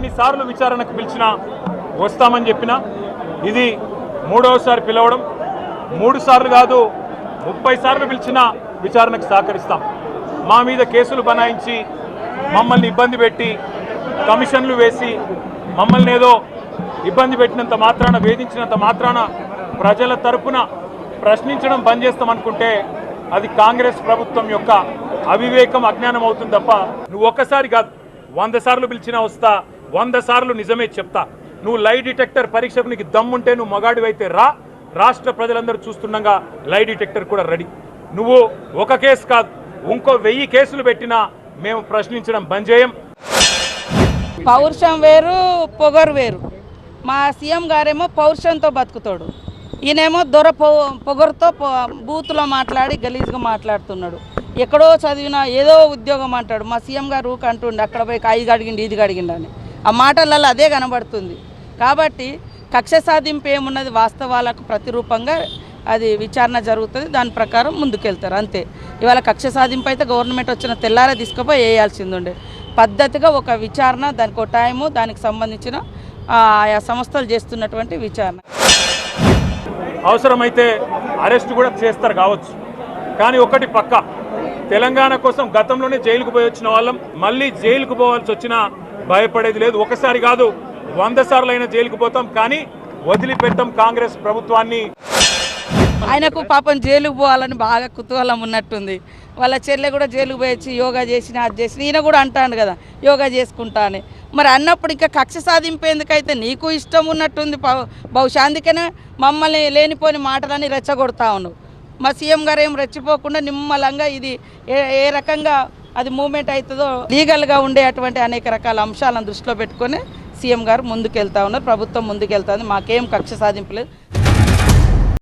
ఎన్నిసార్లు విచారణకు పిలిచినా వస్తామని చెప్పినా ఇది మూడవసారి పిలవడం, 3 సార్లు కాదు 30 సార్లు పిలిచినా విచారణకు సహకరిస్తాం. మా మీద కేసులు బనాయించి మమ్మల్ని ఇబ్బంది పెట్టి కమిషన్లు వేసి మమ్మల్ని ఏదో ఇబ్బంది పెట్టినంత మాత్రాన, వేధించినంత మాత్రాన ప్రజల తరపున ప్రశ్నించడం బంద్ చేస్తామనుకుంటే అది కాంగ్రెస్ ప్రభుత్వం యొక్క అవివేకం, అజ్ఞానం అవుతుంది తప్ప నువ్వు ఒక్కసారి కాదు 100 సార్లు పిలిచినా వస్తా, 100 సార్లు నిజమే చెప్తా. నువ్వు లై డిటెక్టర్ పరీక్షకు నీకు దమ్ముంటే నువ్వు మగాడివైతే రా, రాష్ట్ర ప్రజలందరూ చూస్తుండగా లై డిటెక్టర్ కూడా రెడీ. నువ్వు ఒక కేసు కాదు ఇంకో 1000 కేసులు పెట్టినా మేము ప్రశ్నించడం బంద్ చేయం. పౌరుషం వేరు, పొగరు వేరు. మా సీఎం గారేమో పౌరుషంతో బతుకుతాడు, ఈయనేమో పొగరుతో బూతులో మాట్లాడి గలీజ్గా మాట్లాడుతున్నాడు. ఎక్కడో చదివినా ఏదో ఉద్యోగం అంటాడు. మా సీఎం గారు అంటుండే అక్కడ పోయి ఇది అడిగిండి ఇది అడిగిండి అని. ఆ మాటలలో అదే కనబడుతుంది. కాబట్టి కక్ష సాధింపు ఏమున్నది, వాస్తవాలకు ప్రతిరూపంగా అది విచారణ జరుగుతుంది, దాని ప్రకారం ముందుకెళ్తారు అంతే. ఇవాళ కక్ష సాధింపు అయితే గవర్నమెంట్ వచ్చిన తెల్లారే తీసుకుపోయి వేయాల్సింది ఉండే. పద్ధతిగా ఒక విచారణ, దానికి ఒక టైము, దానికి సంబంధించిన ఆయా సంస్థలు చేస్తున్నటువంటి విచారణ. అవసరమైతే అరెస్ట్ కూడా చేస్తారు కావచ్చు, కానీ ఒకటి పక్కా, తెలంగాణ కోసం గతంలోనే జైలుకు పోయి వచ్చిన వాళ్ళం మళ్ళీ జైలుకు పోవాల్సి వచ్చినా భయపడేది లేదు. ఒకసారి కాదు 100 సార్లు అయినా జైలుకు పోతాం, కానీ వదిలిపెట్టాం కాంగ్రెస్ ప్రభుత్వాన్ని. ఆయనకు పాపం జైలుకు పోవాలని బాగా కుతూహలం ఉన్నట్టుంది. వాళ్ళ చెల్లె కూడా జైలుకు పోయొచ్చి యోగా చేసిన అది చేసిన, ఈయన కూడా అంటాను కదా యోగా చేసుకుంటా అని. మరి అన్నప్పుడు ఇంకా కక్ష సాధింపేందుకైతే నీకు ఇష్టం ఉన్నట్టుంది బహుశా, అందుకనే మమ్మల్ని లేనిపోని మాటలని రెచ్చగొడతా ఉన్నావు. మా సీఎం గారు ఏం రెచ్చిపోకుండా నిమ్మలంగా ఇది ఏ రకంగా అది మూమెంట్ అవుతుందో లీగల్గా ఉండే అటువంటి అనేక రకాల అంశాలను దృష్టిలో పెట్టుకొని సీఎం గారు ముందుకెళ్తా ఉన్నారు, ప్రభుత్వం ముందుకెళ్తా ఉంది. మాకేం కక్ష సాధింపు లేదు.